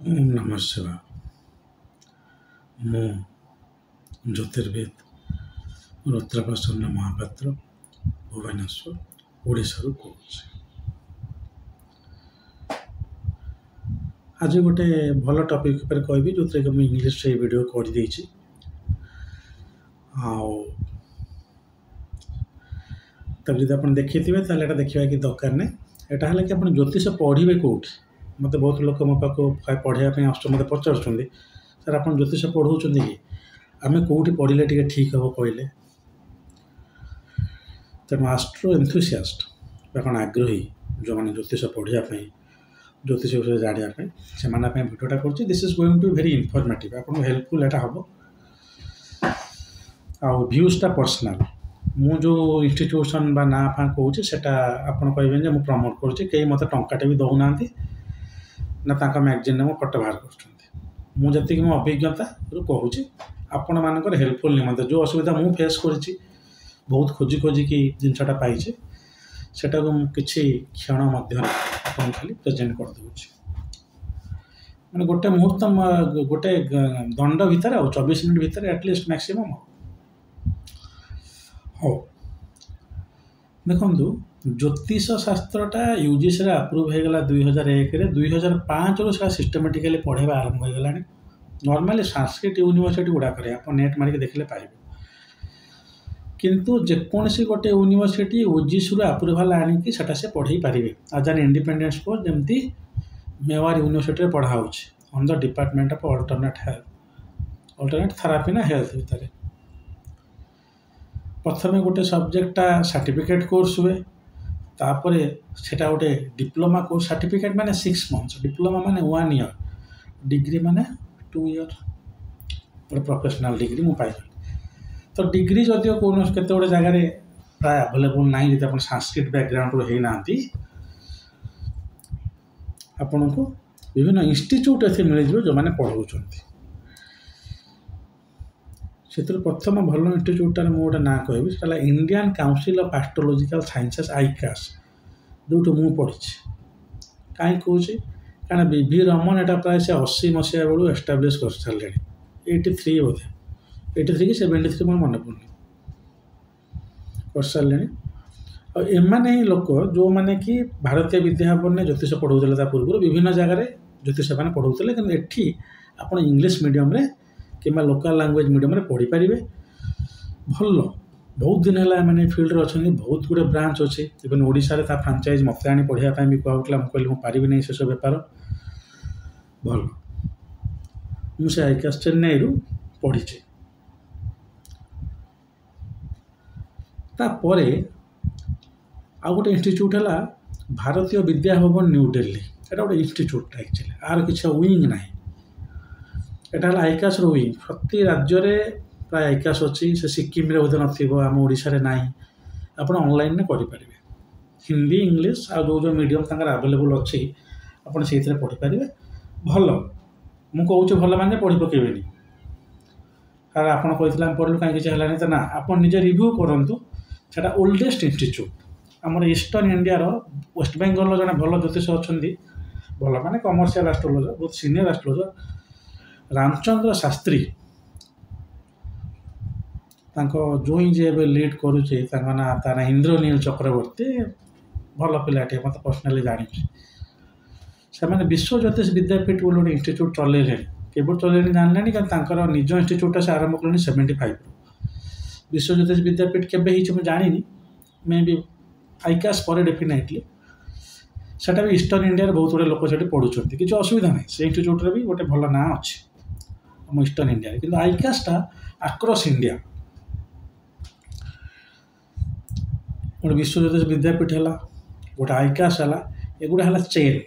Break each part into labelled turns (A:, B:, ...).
A: ओम नमः शिवाय। ମୁଁ ଜ୍ୟୋତିର୍ବିଦ ରୁଦ୍ରପ୍ରସନ୍ନ ମହାପାତ୍ର ଭୁବନେଶ୍ୱର ଓଡ଼ିଶାରୁ କହୁଛି। ଆଜି ଗୋଟେ ଭଲ ଟପିକ୍ ଉପରେ କହିବି, ଯେଉଁଥିରେ କି ମୁଁ ଇଂଲିଶରେ ଏଇ ଭିଡ଼ିଓ କରିଦେଇଛି। ଆଉ ତାକୁ ଯଦି ଆପଣ ଦେଖିଥିବେ ତାହେଲେ ଏଇଟା ଦେଖିବା କି ଦରକାର ନାହିଁ। ଏଇଟା ହେଲା କି ଆପଣ ଜ୍ୟୋତିଷ ପଢ଼ିବେ କେଉଁଠି। ମୋତେ ବହୁତ ଲୋକ ମୋ ପାଖକୁ ପଢ଼ିବା ପାଇଁ ଆସୁଛନ୍ତି, ମୋତେ ପଚାରୁଛନ୍ତି, ସାର୍ ଆପଣ ଜ୍ୟୋତିଷ ପଢ଼ାଉଛନ୍ତି କି? ଆମେ କେଉଁଠି ପଢ଼ିଲେ ଟିକେ ଠିକ୍ ହେବ କହିଲେ? ତେଣୁ ଆଷ୍ଟ୍ରୋ ଏନ୍ଥୁସିଆଷ୍ଟ ବା କ'ଣ ଆଗ୍ରହୀ ଯେଉଁମାନେ ଜ୍ୟୋତିଷ ପଢ଼ିବା ପାଇଁ, ଜ୍ୟୋତିଷ ବିଷୟରେ ଜାଣିବା ପାଇଁ, ସେମାନଙ୍କ ପାଇଁ ଭିଡ଼ିଓଟା କରୁଛି। This is going to very informative, ଆପଣଙ୍କୁ ହେଲ୍ପଫୁଲ୍ ଏଇଟା ହେବ। ଆଉ ଭ୍ୟୁଜ୍ଟା ପର୍ସନାଲ୍। ମୁଁ ଯେଉଁ ଇନଷ୍ଟିଟ୍ୟୁସନ୍ ବା ନାଁ ଫାଁ କହୁଛି ସେଇଟା ଆପଣ କହିବେନି ଯେ ମୁଁ ପ୍ରମୋଟ୍ କରୁଛି। କେହି ମୋତେ ଟଙ୍କାଟେ ବି ଦେଉନାହାନ୍ତି, ନା ତାଙ୍କ ମ୍ୟାଗାଜିନ୍ରେ ମୋ ଫଟୋ ବାହାର କରୁଛନ୍ତି। ମୁଁ ଯେତିକି ମୋ ଅଭିଜ୍ଞତାରୁ କହୁଛି ଆପଣମାନଙ୍କର ହେଲ୍ପଫୁଲ୍ ନିମନ୍ତେ। ଯେଉଁ ଅସୁବିଧା ମୁଁ ଫେସ୍ କରିଛି, ବହୁତ ଖୋଜିକି ଜିନିଷଟା ପାଇଛି, ସେଟାକୁ ମୁଁ କିଛି କ୍ଷଣ ମଧ୍ୟରେ ଆପଣଙ୍କୁ ଖାଲି ପ୍ରେଜେଣ୍ଟ କରିଦେଉଛି। ମାନେ ଗୋଟେ ମୁହୂର୍ତ୍ତ, ଗୋଟେ ଦଣ୍ଡ ଭିତରେ, ଆଉ 24 ମିନିଟ୍ ଭିତରେ ଆଟଲିଷ୍ଟ ମ୍ୟାକ୍ସିମମ୍। ହଉ, ଦେଖନ୍ତୁ, ଜ୍ୟୋତିଷ ଶାସ୍ତ୍ରଟା ୟୁଜିସିରେ ଆପ୍ରୁଭ୍ ହୋଇଗଲା 2001ରେ। 2005ରୁ ସେଟା ସିଷ୍ଟମେଟିକାଲି ପଢ଼ାଇବା ଆରମ୍ଭ ହୋଇଗଲାଣି। ନର୍ମାଲି ସାଂସ୍କ୍ରିଟ୍ ୟୁନିଭର୍ସିଟି ଗୁଡ଼ାକରେ ଆପଣ ନେଟ୍ ମାରିକି ଦେଖିଲେ ପାଇବେ। କିନ୍ତୁ ଯେକୌଣସି ଗୋଟେ ୟୁନିଭର୍ସିଟି ୟୁଜିସିରୁ ଆପ୍ରୁଭାଲ୍ ଆଣିକି ସେଟା ସେ ପଢ଼େଇ ପାରିବେ ଆଜ୍ ଆନ୍ ଇଣ୍ଡିପେଣ୍ଡେଣ୍ଟ କୋର୍ସ। ଯେମିତି ମେୱାର ୟୁନିଭର୍ସିଟିରେ ପଢ଼ା ହେଉଛି on the department of alternate therapy ନା ହେଲ୍ଥ ଭିତରେ। ପ୍ରଥମେ ଗୋଟେ ସବଜେକ୍ଟଟା ସାର୍ଟିଫିକେଟ୍ କୋର୍ସ ହୁଏ, ତାପରେ ସେଟା ଗୋଟେ ଡିପ୍ଲୋମା କୋର୍ସ। ସାର୍ଟିଫିକେଟ୍ ମାନେ 6 months, ଡିପ୍ଲୋମା ମାନେ 1 year, ଡିଗ୍ରୀ ମାନେ 2 year। ଗୋଟେ ପ୍ରଫେସନାଲ୍ ଡିଗ୍ରୀ ମୁଁ ପାଇଲି। ତ ଡିଗ୍ରୀ ଯଦିଓ କୌଣସି କେତେ ଗୁଡ଼ିଏ ଜାଗାରେ ପ୍ରାୟ ଆଭେଲେବୁଲ୍ ନାହିଁ, ଯଦି ଆପଣ ସାଂସ୍କ୍ରିଟ୍ ବ୍ୟାକ୍ଗ୍ରାଉଣ୍ଡରୁ ହେଇନାହାନ୍ତି, ଆପଣଙ୍କୁ ବିଭିନ୍ନ ଇନଷ୍ଟିଚ୍ୟୁଟ୍ ଏଠି ମିଳିଯିବ ଯେଉଁମାନେ ପଢ଼ାଉଛନ୍ତି। ସେଥିରୁ ପ୍ରଥମ ଭଲ ଇନଷ୍ଟିଚ୍ୟୁଟ୍ଟାର ମୁଁ ଗୋଟେ ନାଁ କହିବି, ସେଟା ହେଲା ଇଣ୍ଡିଆନ୍ କାଉନସିଲ୍ ଅଫ୍ ଆଷ୍ଟ୍ରୋଲୋଜିକାଲ୍ ସାଇନ୍ସେସ୍, ଆଇକାସ୍, ଯେଉଁଠୁ ମୁଁ ପଢ଼ିଛି। କାହିଁକି କହୁଛି? କାରଣ ବି.ଭି. ରମନ ଏଟା ପ୍ରାୟ ସେ 80 ମସିହା ବେଳୁ ଏଷ୍ଟାବ୍ଲିଶ୍ କରିସାରିଲେଣି। 83 ବୋଧେ, 83 କି 73 ମୋର ମନେ ପଡ଼ୁନି, କରିସାରିଲେଣି। ଆଉ ଏମାନେ ହିଁ ଲୋକ ଯେଉଁମାନେ କି ଭାରତୀୟ ବିଦ୍ୟାଭବନରେ ଜ୍ୟୋତିଷ ପଢ଼ାଉଥିଲେ। ତା ପୂର୍ବରୁ ବିଭିନ୍ନ ଜାଗାରେ ଜ୍ୟୋତିଷମାନେ ପଢ଼ାଉଥିଲେ, କିନ୍ତୁ ଏଠି ଆପଣ ଇଂଲିଶ ମିଡ଼ିୟମ୍ରେ କିମ୍ବା ଲୋକାଲ୍ ଲାଙ୍ଗୁଏଜ୍ ମିଡ଼ିୟମ୍ରେ ପଢ଼ିପାରିବେ। ଭଲ, ବହୁତ ଦିନ ହେଲା ଏମାନେ ଫିଲ୍ଡରେ ଅଛନ୍ତି। ବହୁତ ଗୁଡ଼ିଏ ବ୍ରାଞ୍ଚ ଅଛି। ଇଭେନ୍ ଓଡ଼ିଶାରେ ତା ଫ୍ରାଞ୍ଚାଇଜ୍ ମୋତେ ଆଣି ପଢ଼ିବା ପାଇଁ ବି କୁହାହେଉଥିଲା। ମୁଁ କହିଲି ମୁଁ ପାରିବି ନାହିଁ ସେସବୁ ବେପାର। ଭଲ, ମୁଁ ସେ ଆଇକାସ୍ ଚେନ୍ନାଇରୁ ପଢ଼ିଛି। ତାପରେ ଆଉ ଗୋଟେ ଇନଷ୍ଟିଚ୍ୟୁଟ୍ ହେଲା ଭାରତୀୟ ବିଦ୍ୟାଭବନ ନ୍ୟୁ ଦିଲ୍ଲୀ। ଏଟା ଗୋଟେ ଇନଷ୍ଟିଚ୍ୟୁଟ୍ଟା ଆକ୍ଚୁଆଲି, ଆର କିଛି ୱିଙ୍ଗ ନାହିଁ। ଏଟା ହେଲା ଆଇକାସ୍ର ୱିଙ୍ଗ। ପ୍ରତି ରାଜ୍ୟରେ ପ୍ରାୟ ଆଇକାସ୍ ଅଛି। ସେ ସିକିମ୍ରେ ବୋଧେ ନଥିବ, ଆମ ଓଡ଼ିଶାରେ ନାହିଁ। ଆପଣ ଅନଲାଇନ୍ରେ କରିପାରିବେ। ହିନ୍ଦୀ, ଇଂଲିଶ ଆଉ ଯେଉଁ ମିଡ଼ିୟମ୍ ତାଙ୍କର ଆଭେଲେବୁଲ୍ ଅଛି, ଆପଣ ସେଇଥିରେ ପଢ଼ିପାରିବେ। ଭଲ, ମୁଁ କହୁଛି ଭଲ ମାନେ ପଢ଼ି ପକାଇବେନି। କାରଣ ଆପଣ କହିଥିଲେ ଆମେ ପଢ଼ିଲୁ କାହିଁ କିଛି ହେଲାନି, ତ ନା, ଆପଣ ନିଜେ ରିଭ୍ୟୁ କରନ୍ତୁ। ସେଟା ଓଲ୍ଡେଷ୍ଟ ଇନଷ୍ଟିଚ୍ୟୁଟ୍ ଆମର ଇଷ୍ଟର୍ଣ୍ଣ ଇଣ୍ଡିଆର। ୱେଷ୍ଟବେଙ୍ଗଲର ଜଣେ ଭଲ ଜ୍ୟୋତିଷ ଅଛନ୍ତି, ଭଲ ମାନେ କମର୍ସିଆଲ୍ ଆଷ୍ଟ୍ରୋଲୋଜର, ବହୁତ ସିନିୟର ଆଷ୍ଟ୍ରୋଲୋଜର, ରାମଚନ୍ଦ୍ର ଶାସ୍ତ୍ରୀ। ତାଙ୍କ ଜୋଇଁ ଯିଏ ଏବେ ଲିଡ୍ କରୁଛି, ତାଙ୍କ ନାଁ, ତା ନାଁ ଇନ୍ଦ୍ରନୀଳ ଚକ୍ରବର୍ତ୍ତୀ। ଭଲ ପିଲାଟିଏ, ମୋତେ ପର୍ସନାଲି ଜାଣିଛି। ସେମାନେ ବିଶ୍ୱ ଜ୍ୟୋତିଷ ବିଦ୍ୟାପୀଠ ବୋଲି ଗୋଟେ ଇନଷ୍ଟିଚ୍ୟୁଟ୍ ଚଲେଇଲେଣି। କେବଳ ଚଲେଇଲେଣି ଜାଣିଲେଣି, କିନ୍ତୁ ତାଙ୍କର ନିଜ ଇନଷ୍ଟିଚ୍ୟୁଟ୍ଟା ସେ ଆରମ୍ଭ କଲେଣି 75ରୁ। ବିଶ୍ୱ ଜ୍ୟୋତିଷ ବିଦ୍ୟାପୀଠ କେବେ ହେଇଛି ମୁଁ ଜାଣିନି, ମେ ବି ଆଇକାସ୍ ପରେ ଡେଫିନେଟଲି। ସେଟା ବି ଇଷ୍ଟର୍ଣ୍ଣ ଇଣ୍ଡିଆରେ ବହୁତ ଗୁଡ଼ିଏ ଲୋକ ସେଠି ପଢ଼ୁଛନ୍ତି, କିଛି ଅସୁବିଧା ନାହିଁ। ସେ ଇନଷ୍ଟିଚ୍ୟୁଟ୍ରେ ବି ଗୋଟେ ଭଲ ନାଁ ଅଛି ଆମ ଇଷ୍ଟର୍ଣ୍ଣ ଇଣ୍ଡିଆରେ। କିନ୍ତୁ ଆଇକାସ୍ଟା ଆକ୍ରସ୍ ଇଣ୍ଡିଆ। ଗୋଟେ ବିଶ୍ୱ ଜ୍ୟୋତିଷ ବିଦ୍ୟାପୀଠ ହେଲା, ଗୋଟେ ଆଇକାସ୍ ହେଲା, ଏଗୁଡ଼ା ହେଲା ଚେନ୍।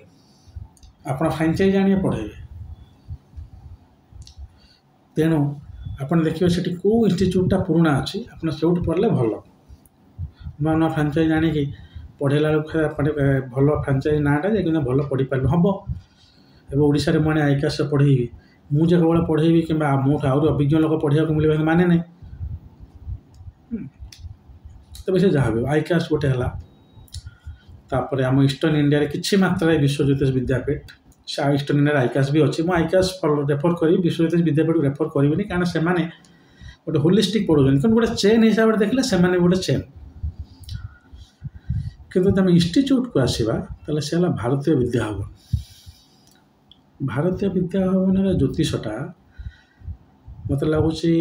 A: ଆପଣ ଫ୍ରାଞ୍ଚାଇଜ୍ ଆଣିବେ ପଢ଼େଇବେ। ତେଣୁ ଆପଣ ଦେଖିବେ ସେଠି କେଉଁ ଇନଷ୍ଟିଚ୍ୟୁଟ୍ଟା ପୁରୁଣା ଅଛି, ଆପଣ ସେଇଠୁ ପଢ଼ିଲେ ଭଲ। ନୂଆ ନୂଆ ଫ୍ରାଞ୍ଚାଇଜ୍ ଆଣିକି ପଢ଼େଇଲା ବେଳକୁ ଭଲ ଫ୍ରାଞ୍ଚାଇଜ୍ ନାଁଟା ଯେ, କିନ୍ତୁ ଭଲ ପଢ଼ିପାରିଲୁ ହେବ। ଏବେ ଓଡ଼ିଶାରେ ମୁଁ ଆଣି ଆଇକାସ୍ରେ ପଢ଼େଇବି, ମୁଁ ଯେ କେବଳ ପଢ଼େଇବି କିମ୍ବା ମୋଠୁ ଆହୁରି ଅଭିଜ୍ଞ ଲୋକ ପଢ଼ିବାକୁ ମିଳିବ ମାନେ ନାହିଁ। ତେବେ ସେ ଯାହା ବି ଆଇକାସ୍ ଗୋଟେ ହେଲା। ତାପରେ ଆମ ଇଷ୍ଟର୍ଣ୍ଣ ଇଣ୍ଡିଆରେ କିଛି ମାତ୍ରାରେ ବିଶ୍ୱ ଜ୍ୟୋତିଷ ବିଦ୍ୟାପୀଠ, ଇଷ୍ଟର୍ଣ୍ଣ ଆଇକାସ୍ ବି ଅଛି। ମୁଁ ଆଇକାସ୍ ରେଫର୍ କରିବି, ବିଶ୍ୱଜ୍ୟୋତି ବିଦ୍ୟାପୀଠକୁ ରେଫର୍ କରିବିନି, କାରଣ ସେମାନେ ଗୋଟେ ହୋଲିଷ୍ଟିକ୍ ପଢ଼ଉଛନ୍ତି। କିନ୍ତୁ ଗୋଟେ ଚେନ୍ ହିସାବରେ ଦେଖିଲେ ସେମାନେ ଗୋଟେ ଚେନ୍। କିନ୍ତୁ ତୁମେ ଇନଷ୍ଟିଚ୍ୟୁଟ୍କୁ ଆସିବା ତାହେଲେ ସେ ହେଲା ଭାରତୀୟ ବିଦ୍ୟାଭବନ। ଭାରତୀୟ ବିଦ୍ୟାଭବନର ଜ୍ୟୋତିଷଟା ମୋତେ ଲାଗୁଛି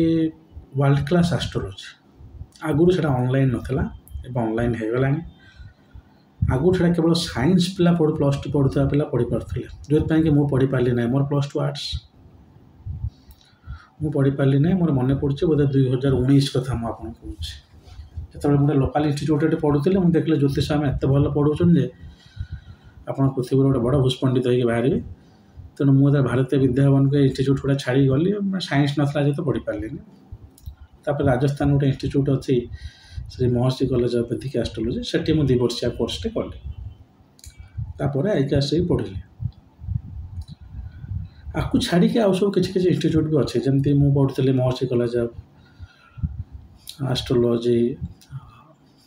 A: ୱାର୍ଲଡ କ୍ଲାସ୍ ଆଷ୍ଟ୍ରୋଲୋଜି। ଆଗରୁ ସେଇଟା ଅନଲାଇନ୍ ନଥିଲା, ଏବେ ଅନଲାଇନ୍ ହେଇଗଲାଣି। ଆଗରୁ ସେଇଟା କେବଳ ସାଇନ୍ସ ପିଲା +2 ପଢ଼ୁଥିବା ପିଲା ପଢ଼ିପାରୁଥିଲେ, ଯେଉଁଥିପାଇଁ କି ମୁଁ ପଢ଼ିପାରିଲି ନାହିଁ। ମୋର +2 ଆର୍ଟ୍ସ, ମୁଁ ପଢ଼ିପାରିଲି ନାହିଁ। ମୋର ମନେ ପଡ଼ୁଛି ବୋଧେ 2019 କଥା ମୁଁ ଆପଣଙ୍କୁ କହୁଛି। ଯେତେବେଳେ ଗୋଟେ ଲୋକାଲ୍ ଇନଷ୍ଟିଚ୍ୟୁଟ୍ରେ ପଢ଼ୁଥିଲେ, ମୁଁ ଦେଖିଲି ଜ୍ୟୋତିଷ ଆମେ ଏତେ ଭଲ ପଢ଼ଉଛନ୍ତି ଯେ ଆପଣ ପୃଥିବୀର ଗୋଟେ ବଡ଼ ଭୂଷ୍ପଣ୍ଡିତ ହୋଇକି ବାହାରିବେ। ତେଣୁ ମୁଁ ଯେତେବେଳେ ଭାରତୀୟ ବିଦ୍ୟାଭବନକୁ ଇନଷ୍ଟିଚ୍ୟୁଟ୍ ଗୁଡ଼ା ଛାଡ଼ି ଗଲି, ସାଇନ୍ସ ନଥିଲା ଯେହେତୁ ପଢ଼ିପାରିଲିନି। ତାପରେ ରାଜସ୍ଥାନ ଗୋଟେ ଇନଷ୍ଟିଚ୍ୟୁଟ୍ ଅଛି, ଶ୍ରୀ ମହର୍ଷି କଲେଜ ଅଫ୍ ବେଦିକ୍ ଆଷ୍ଟ୍ରୋଲୋଜି, ସେଠି ମୁଁ 2 ବର୍ଷିଆ କୋର୍ସଟେ କଲି। ତାପରେ ଆଇକାସ୍ ବି ପଢ଼ିଲି। ଆକୁ ଛାଡ଼ିକି ଆଉ ସବୁ କିଛି କିଛି ଇନଷ୍ଟିଚ୍ୟୁଟ୍ ବି ଅଛି, ଯେମିତି ମୁଁ ପଢ଼ୁଥିଲି ମହର୍ଷି କଲେଜ ଅଫ୍ ଆଷ୍ଟ୍ରୋଲୋଜି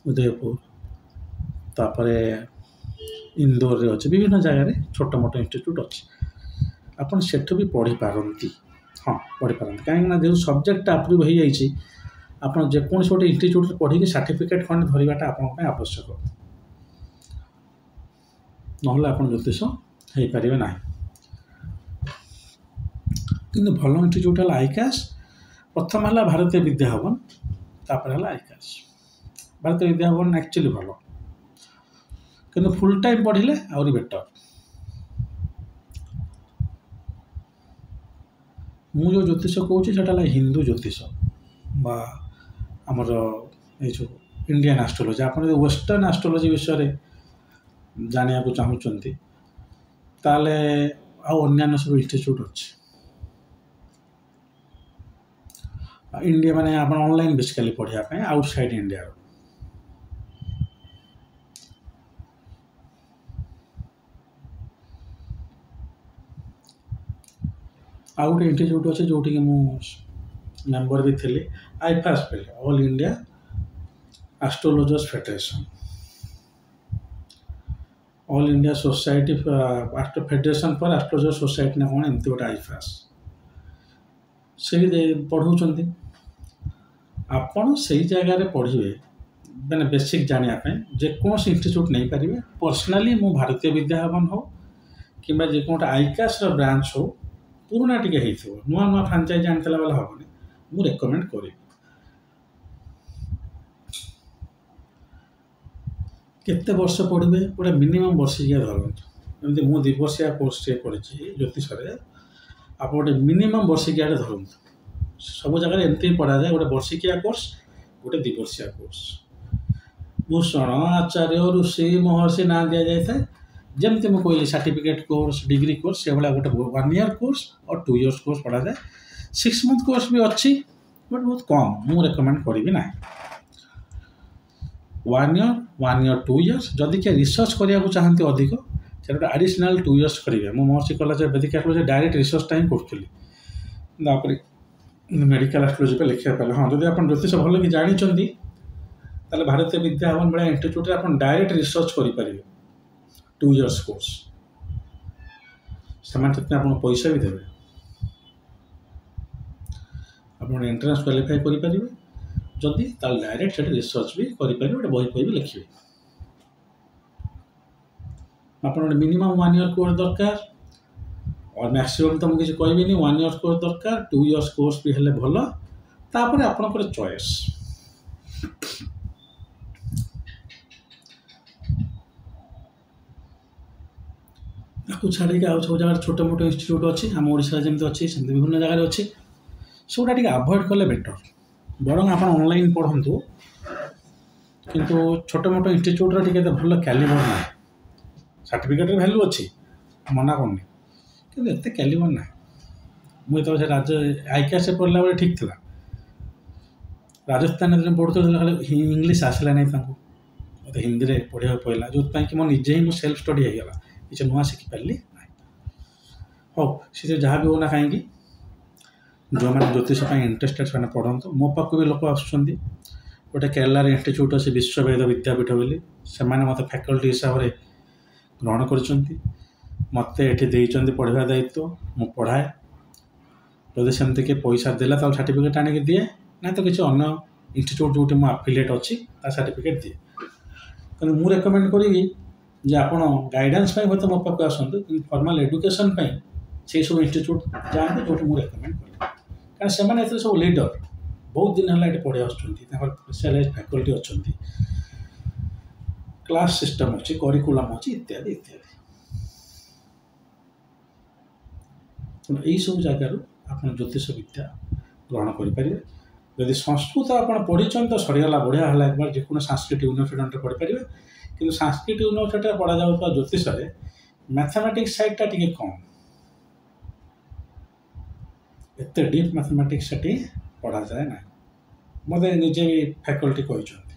A: ଉଦୟପୁର, ତାପରେ ଇନ୍ଦୋରରେ ଅଛି, ବିଭିନ୍ନ ଜାଗାରେ ଛୋଟ ମୋଟ ଇନଷ୍ଟିଚ୍ୟୁଟ୍ ଅଛି। ଆପଣ ସେଠୁ ବି ପଢ଼ିପାରନ୍ତି। ହଁ, ପଢ଼ିପାରନ୍ତି, କାହିଁକିନା ଯେଉଁ ସବଜେକ୍ଟଟା ଆପ୍ରୁଭ୍ ହୋଇଯାଇଛି, ଆପଣ ଯେକୌଣସି ଗୋଟେ ଇନଷ୍ଟିଚ୍ୟୁଟ୍ରେ ପଢ଼ିକି ସାର୍ଟିଫିକେଟ୍ ଖଣ୍ଡେ ଧରିବାଟା ଆପଣଙ୍କ ପାଇଁ ଆବଶ୍ୟକ, ନହେଲେ ଆପଣ ଜ୍ୟୋତିଷ ହେଇପାରିବେ ନାହିଁ। କିନ୍ତୁ ଭଲ ଇନଷ୍ଟିଚ୍ୟୁଟ୍ ହେଲା ଆଇକାସ୍, ପ୍ରଥମ ହେଲା ଭାରତୀୟ ବିଦ୍ୟାଭବନ, ତାପରେ ହେଲା ଆଇକାସ୍। ଭାରତୀୟ ବିଦ୍ୟାଭବନ ଆକ୍ଚୁଆଲି ଭଲ, କିନ୍ତୁ ଫୁଲ୍ ଟାଇମ୍ ପଢ଼ିଲେ ଆହୁରି ବେଟର୍। ମୁଁ ଯେଉଁ ଜ୍ୟୋତିଷ କହୁଛି ସେଟା ହେଲା ହିନ୍ଦୁ ଜ୍ୟୋତିଷ ବା ଆମର ଏଇ ଯେଉଁ ଇଣ୍ଡିଆନ୍ ଆଷ୍ଟ୍ରୋଲୋଜି। ଆପଣ ଯଦି ୱେଷ୍ଟର୍ଣ୍ଣ ଆଷ୍ଟ୍ରୋଲୋଜି ବିଷୟରେ ଜାଣିବାକୁ ଚାହୁଁଛନ୍ତି ତାହେଲେ ଆଉ ଅନ୍ୟାନ୍ୟ ସବୁ ଇନଷ୍ଟିଚ୍ୟୁଟ୍ ଅଛି। ଇଣ୍ଡିଆ ମାନେ ଆପଣ ଅନଲାଇନ୍ ବେସିକାଲି ପଢ଼ିବା ପାଇଁ ଆଉଟସାଇଡ୍ ଇଣ୍ଡିଆର। ଆଉ ଗୋଟେ ଇନଷ୍ଟିଚ୍ୟୁଟ୍ ଅଛି ଯେଉଁଠିକି ମୁଁ ମେମ୍ବର ବି ଥିଲି, ଆଇଫାସ୍ ବୋଲି, all India astrologers federation, all India society federation for astrologer society ନା କ'ଣ ଏମିତି ଗୋଟେ ଆଇଫାସ୍, ସେ ବି ପଢ଼ଉଛନ୍ତି। ଆପଣ ସେଇ ଜାଗାରେ ପଢ଼ିବେ, ମାନେ ବେସିକ୍ ଜାଣିବା ପାଇଁ ଯେକୌଣସି ଇନଷ୍ଟିଚ୍ୟୁଟ୍ ନେଇପାରିବେ। ପର୍ସନାଲି ମୁଁ ଭାରତୀୟ ବିଦ୍ୟାଭବନ ହେଉ କିମ୍ବା ଯେକୌଣସି ଆଇକାସ୍ର ବ୍ରାଞ୍ଚ ହେଉ, ପୁରୁଣା ଟିକେ ହେଇଥିବ, ନୂଆ ନୂଆ ଫ୍ରାଞ୍ଚାଇଜ୍ ଆଣିଥିଲା ବେଲେ ହେବନି, ମୁଁ ରେକମେଣ୍ଡ କରିବି। କେତେ ବର୍ଷ ପଢ଼ିବେ? ଗୋଟେ ମିନିମମ୍ ବର୍ଷିକିଆ ଧରନ୍ତୁ। ଏମିତି ମୁଁ 2 ବର୍ଷିଆ କୋର୍ସଟିଏ କରିଛି ଜ୍ୟୋତିଷରେ, ଆପଣ ଗୋଟେ ମିନିମମ୍ ବର୍ଷିକିଆଟେ ଧରନ୍ତୁ। ସବୁ ଜାଗାରେ ଏମିତି ପଢ଼ାଯାଏ, ଗୋଟେ ବର୍ଷିକିଆ କୋର୍ସ, ଗୋଟେ 2 ବର୍ଷିଆ କୋର୍ସ। ଭୂଷଣ, ଆଚାର୍ଯ୍ୟ, ଋଷି, ମହର୍ଷି ନାଁ ଦିଆଯାଇଥାଏ। ଯେମିତି ମୁଁ କହିଲି ସାର୍ଟିଫିକେଟ୍ କୋର୍ସ, ଡିଗ୍ରୀ କୋର୍ସ, ସେଭଳିଆ ଗୋଟେ 1 ଇୟର୍ କୋର୍ସ ଆଉ 2 ଇୟର୍ସ କୋର୍ସ ପଢ଼ାଯାଏ। 6 ମନ୍ଥ କୋର୍ସ ବି ଅଛି, ବଟ୍ ବହୁତ କମ୍, ମୁଁ ରେକମେଣ୍ଡ କରିବି ନାହିଁ। 1 ଇୟର୍, 2 ଇୟର୍ସ। ଯଦି କିଏ ରିସର୍ଚ୍ଚ କରିବାକୁ ଚାହାନ୍ତି ଅଧିକ, ସେଟା ଗୋଟେ ଆଡ଼ିସନାଲ୍ 2 ଇୟର୍ସ କରିବେ। ମୁଁ ମହର୍ଷି କଲେଜ ବେଦିକ୍ ଆଷ୍ଟ୍ରୋଲୋଜି ଡାଇରେକ୍ଟ ରିସର୍ଚ୍ଚଟା ହିଁ କରୁଥିଲି। ତାପରେ ମେଡ଼ିକାଲ ଆଷ୍ଟ୍ରୋଲୋଜି ପାଇଁ ଲେଖିବା ପାଇଁ, ହଁ, ଯଦି ଆପଣ ଜ୍ୟୋତିଷ ଭଲ କି ଜାଣିଛନ୍ତି ତାହେଲେ ଭାରତୀୟ ବିଦ୍ୟାଭବନ ଭଳିଆ ଇନଷ୍ଟିଚ୍ୟୁଟ୍ରେ ଆପଣ ଡାଇରେକ୍ଟ ରିସର୍ଚ୍ଚ କରିପାରିବେ। 2 ଇୟର୍ସ କୋର୍ସ, ସେମାନେ ସେଥିପାଇଁ ଆପଣଙ୍କୁ ପଇସା ବି ଦେବେ। ଆପଣ ଏଣ୍ଟ୍ରାନ୍ସ କ୍ୱାଲିଫାଏ କରିପାରିବେ, ଯଦି ତାହେଲେ ଡାଇରେକ୍ଟ ସେଠି ରିସର୍ଚ୍ଚ ବି କରିପାରିବେ, ଗୋଟେ ବହି ବି ଲେଖିବେ। ଆପଣ ଗୋଟେ ମିନିମମ୍ 1 ଇୟର୍ କୋର୍ସ ଦରକାର, और मैक्सिमम तो मुझे कोई भी नहीं 1 इयर्स कोर्स दरकार 2 इयर्स कोर्स भी हेल्ले भल तापर आपनकर चॉइस आपको छाड़ी के सब जगह छोट मोट इंस्टीट्यूट अच्छी आम ओडिशा जमी अच्छी से विभिन्न जगह अच्छी सबुटा टे अवॉइड कले बेटर बरং आप ऑनलाइन पढ़ु किंतु छोट मोट इंस्टीट्यूट टे भल कैलिबर ना सर्टिफिकेट वैल्यू अच्छी मना करनी कि एत कैलिबर ना मुझे राज्य आईकास पढ़ला बेले ठीक था राजस्थान जो पढ़ुते इंग्लीश आसला नहीं मत हिंदी में पढ़ा पड़ा जो कि मो निजे ही सेल्फ स्टडी होगा किसी नुआ शिखिपारि ना हो सी जहाँ भी होना कहीं जो मैंने ज्योतिष इंटरेस्टेड से पढ़ते मो पाक भी लोक आस गोटे केरलार इंस्टीट्यूट अच्छे विश्ववेद विद्यापीठ बोली से मत फैकल्टी हिसाब से ग्रहण कर ମୋତେ ଏଠି ଦେଇଛନ୍ତି ପଢ଼ିବା ଦାୟିତ୍ୱ, ମୁଁ ପଢ଼ାଏ। ଯଦି ସେମିତି କିଏ ପଇସା ଦେଲା ତାହେଲେ ସାର୍ଟିଫିକେଟ୍ ଆଣିକି ଦିଏ, ନାଇଁ ତ କିଛି ଅନ୍ୟ ଇନଷ୍ଟିଚ୍ୟୁଟ୍ ଯେଉଁଠି ମୁଁ ଆଫିଲିଏଟ୍ ଅଛି ତା ସାର୍ଟିଫିକେଟ୍ ଦିଏ। କିନ୍ତୁ ମୁଁ ରେକମେଣ୍ଡ କରିବି ଯେ ଆପଣ ଗାଇଡାନ୍ସ ପାଇଁ ମୋତେ ମୋ ପାଖକୁ ଆସନ୍ତୁ, କିନ୍ତୁ ଫର୍ମାଲ୍ ଏଡୁକେସନ୍ ପାଇଁ ସେଇସବୁ ଇନଷ୍ଟିଚ୍ୟୁଟ୍ ଯାଆନ୍ତୁ ଯେଉଁଠି ମୁଁ ରେକମେଣ୍ଡ କରିବି। କାରଣ ସେମାନେ ଏଥିରେ ସବୁ ଲିଡର, ବହୁତ ଦିନ ହେଲା ଏଠି ପଢ଼ି ଆସୁଛନ୍ତି, ତାଙ୍କର ସ୍ପେଶାଲାଇଜ୍ ଫ୍ୟାକଲ୍ଟି ଅଛନ୍ତି, କ୍ଲାସ୍ ସିଷ୍ଟମ୍ ଅଛି, କରିକୁଲମ୍ ଅଛି, ଇତ୍ୟାଦି ଇତ୍ୟାଦି। ତେଣୁ ଏଇସବୁ ଜାଗାରୁ ଆପଣ ଜ୍ୟୋତିଷ ବିଦ୍ୟା ଗ୍ରହଣ କରିପାରିବେ। ଯଦି ସଂସ୍କୃତ ଆପଣ ପଢ଼ିଛନ୍ତି ତ ସରିଗଲା, ବଢ଼ିଆ ହେଲା, একবার ଯେକୌଣସି ସାଂସ୍କ୍ରିଟ୍ ୟୁନିଭର୍ସିଟି ପଢ଼ିପାରିବେ। କିନ୍ତୁ ସାଂସ୍କ୍ରିଟ୍ ୟୁନିଭର୍ସିଟିରେ ପଢ଼ାଯାଉଥିବା ଜ୍ୟୋତିଷରେ ମ୍ୟାଥମେଟିକ୍ସ ସାଇଡ଼୍ଟା ଟିକେ କମ୍, ଏତେ ଡିପ୍ ମ୍ୟାଥମେଟିକ୍ସ ସେଠି ପଢ଼ାଯାଏ ନାହିଁ, ମୋତେ ନିଜେ ବି ଫ୍ୟାକଲ୍ଟି କହିଛନ୍ତି।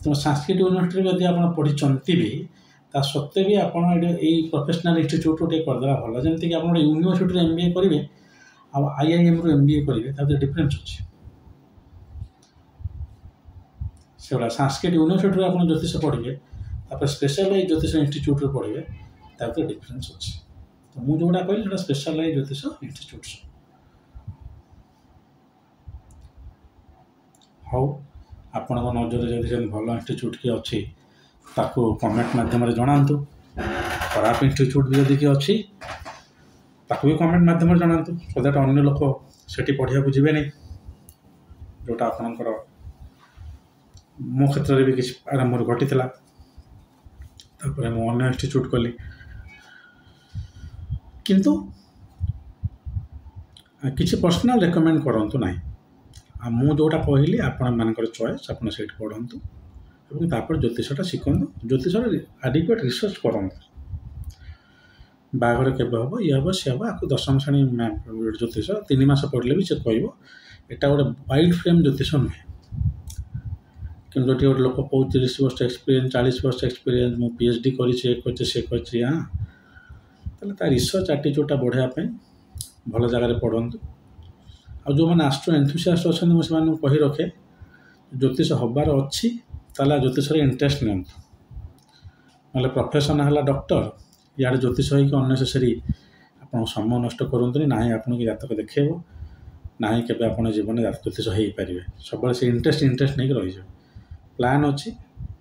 A: ତେଣୁ ସାଂସ୍କ୍ରିଟ୍ ୟୁନିଭର୍ସିଟିରେ ଯଦି ଆପଣ ପଢ଼ିଛନ୍ତି ବି ତା ସତ୍ତ୍ୱେ ବି ଆପଣ ଏଇ ପ୍ରଫେସନାଲ୍ ଇନଷ୍ଟିଚ୍ୟୁଟ୍ରୁ ଟିକେ କରିଦେବା ଭଲ। ଯେମିତିକି ଆପଣ ଗୋଟେ ୟୁନିଭର୍ସିଟିରେ MBA କରିବେ ଆଉ IIMରୁ MBA କରିବେ, ତା ଭିତରେ ଡିଫରେନ୍ସ ଅଛି। ସେଗୁଡ଼ା ସାଂସ୍କ୍ରିଟ୍ ୟୁନିଭର୍ସିଟିରୁ ଆପଣ ଜ୍ୟୋତିଷ ପଢ଼ିବେ, ତାପରେ ସ୍ପେଶାଲାଇଜ୍ ଜ୍ୟୋତିଷ ଇନଷ୍ଟିଚ୍ୟୁଟ୍ରୁ ପଢ଼ିବେ, ତା ଭିତରେ ଡିଫରେନ୍ସ ଅଛି। ତ ମୁଁ ଯେଉଁଟା କହିଲି ସେଇଟା ସ୍ପେଶାଲାଇଜ୍ ଜ୍ୟୋତିଷ ଇନଷ୍ଟିଚ୍ୟୁଟ୍ସ। ହଉ, ଆପଣଙ୍କ ନଜରରେ ଯଦି ସେମିତି ଭଲ ଇନଷ୍ଟିଚ୍ୟୁଟ୍ କିଏ ଅଛି ତାକୁ କମେଣ୍ଟ ମାଧ୍ୟମରେ ଜଣାନ୍ତୁ। ଖରାପ ଇନଷ୍ଟିଚ୍ୟୁଟ୍ ବି ଯଦି କିଏ ଅଛି ତାକୁ ବି କମେଣ୍ଟ ମାଧ୍ୟମରେ ଜଣାନ୍ତୁ, ସୋ ଦ୍ୟାଟ୍ ଅନ୍ୟ ଲୋକ ସେଠି ପଢ଼ିବାକୁ ଯିବେନି। ଯେଉଁଟା ଆପଣଙ୍କର ମୋ କ୍ଷେତ୍ରରେ ବି କିଛି ଆରମ୍ଭରୁ ଘଟିଥିଲା, ତାପରେ ମୁଁ ଅନ୍ୟ ଇନଷ୍ଟିଚ୍ୟୁଟ୍ କଲି। କିନ୍ତୁ କିଛି ପର୍ସନାଲ୍ ରେକମେଣ୍ଡ କରନ୍ତୁ ନାହିଁ। ଆଉ ମୁଁ ଯେଉଁଟା କହିଲି ଆପଣମାନଙ୍କର ଚଏସ୍, ଆପଣ ସେଇଠି ପଢ଼ନ୍ତୁ ଏବଂ ତାପରେ ଜ୍ୟୋତିଷଟା ଶିଖନ୍ତୁ। ଜ୍ୟୋତିଷରେ ଆଡିକ୍ୟୁଏଟ୍ ରିସର୍ଚ୍ଚ କରନ୍ତୁ। ବାହାଘର କେବେ ହେବ, ଇଏ ହେବ, ସିଏ ହେବ, ଆକୁ ଦଶମ ଶ୍ରେଣୀ ଜ୍ୟୋତିଷ 3 ମାସ ପଢ଼ିଲେ ବି ସେ କହିବ। ଏଇଟା ଗୋଟେ ୱାଇଲ୍ଡ ଫ୍ରେମ୍ ଜ୍ୟୋତିଷ ନୁହେଁ। କିନ୍ତୁ ଏଠି ଗୋଟେ ଲୋକ 35 ବର୍ଷ ଏକ୍ସପିରିଏନ୍ସ, 40 ବର୍ଷ ଏକ୍ସପିରିଏନ୍ସ, ମୁଁ PhD କରିଛି, ଏ କରିଛି, ସେ କରିଛି, ତାହେଲେ ତା ରିସର୍ଚ୍ଚ ଆଟିଚ୍ୟୁଡ଼୍ଟା ବଢ଼ାଇବା ପାଇଁ ଭଲ ଜାଗାରେ ପଢ଼ନ୍ତୁ। ଆଉ ଯେଉଁମାନେ ଆଷ୍ଟ୍ରୋ ଏନ୍ଥୁସିଆଷ୍ଟ ଅଛନ୍ତି, ମୁଁ ସେମାନଙ୍କୁ କହି ରଖେ, ଜ୍ୟୋତିଷ ହେବାର ଅଛି ତାହେଲେ ଜ୍ୟୋତିଷରେ ଇଣ୍ଟରେଷ୍ଟ ନିଅନ୍ତୁ। ନହେଲେ ପ୍ରଫେସନ୍ ହେଲା ଡକ୍ଟର, ଇଆଡ଼େ ଜ୍ୟୋତିଷ ହେଇକି ଅନ୍ନେସେସରି ଆପଣ ସମୟ ନଷ୍ଟ କରନ୍ତୁନି। ନାହିଁ ଆପଣଙ୍କୁ ଜାତକ ଦେଖେଇବ, ନାହିଁ କେବେ ଆପଣ ଜୀବନରେ ଜ୍ୟୋତିଷ ହେଇପାରିବେ। ସବୁବେଳେ ସେ ଇଣ୍ଟରେଷ୍ଟ ନେଇକି ରହିଯିବେ। ପ୍ଲାନ୍ ଅଛି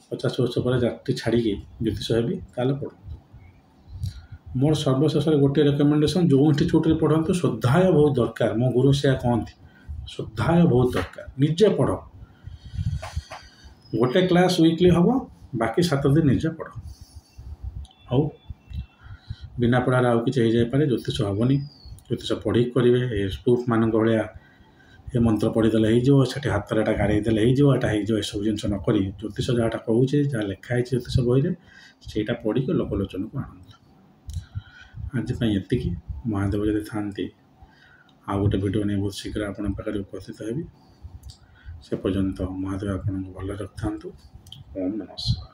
A: 50 ବର୍ଷ ପରେ ଚାକିରି ଛାଡ଼ିକି ଜ୍ୟୋତିଷ ହେବି, ତାହେଲେ ପଢ଼ନ୍ତୁ। ମୋର ସର୍ବଶେଷରେ ଗୋଟିଏ ରେକମେଣ୍ଡେସନ୍, ଯେଉଁ ଇନଷ୍ଟିଚ୍ୟୁଟ୍ରେ ପଢ଼ନ୍ତୁ ସ୍ୱାଧ୍ୟାୟ ବହୁତ ଦରକାର। ମୋ ଗୁରୁ ସେୟା କହନ୍ତି, ସ୍ୱାଧ୍ୟାୟ ବହୁତ ଦରକାର। ନିଜେ ପଢ଼, ଗୋଟେ କ୍ଲାସ୍ ୱିକଲି ହେବ, ବାକି 7 ଦିନ ନିଜେ ପଢ଼। ହଉ, ବିନା ପଢ଼ାରେ ଆଉ କିଛି ହେଇଯାଇପାରେ, ଜ୍ୟୋତିଷ ହେବନି। ଜ୍ୟୋତିଷ ପଢ଼ିକି କରିବେ। ଏ ସ୍ପୁଫ୍ମାନଙ୍କ ଭଳିଆ ଏ ମନ୍ତ୍ର ପଢ଼ିଦେଲେ ହେଇଯିବ, ସେଠି ହାତରେ ଏଟା ଗାରେଇ ଦେଲେ ହେଇଯିବ, ଏଟା ହେଇଯିବ, ଏସବୁ ଜିନିଷ ନ କରି ଜ୍ୟୋତିଷ ଯାହାଟା କହୁଛି, ଯାହା ଲେଖା ହେଇଛି ଜ୍ୟୋତିଷ ବହିରେ, ସେଇଟା ପଢ଼ିକି ଲୋକଲୋଚନକୁ ଆଣନ୍ତୁ। ଆଜି ପାଇଁ ଏତିକି। ମହାଦେବ ଯଦି ଥାଆନ୍ତି ଆଉ ଗୋଟେ ଭିଡ଼ିଓ ନେଇ ବହୁତ ଶୀଘ୍ର ଆପଣଙ୍କ ପାଖରେ ଉପସ୍ଥିତ ହେବି। ସେ ପର୍ଯ୍ୟନ୍ତ ମହାଦେବ ଆପଣଙ୍କୁ ଭଲରେ ରଖିଥାନ୍ତୁ। ଓମ୍ ନମଃ ଶିବାୟ।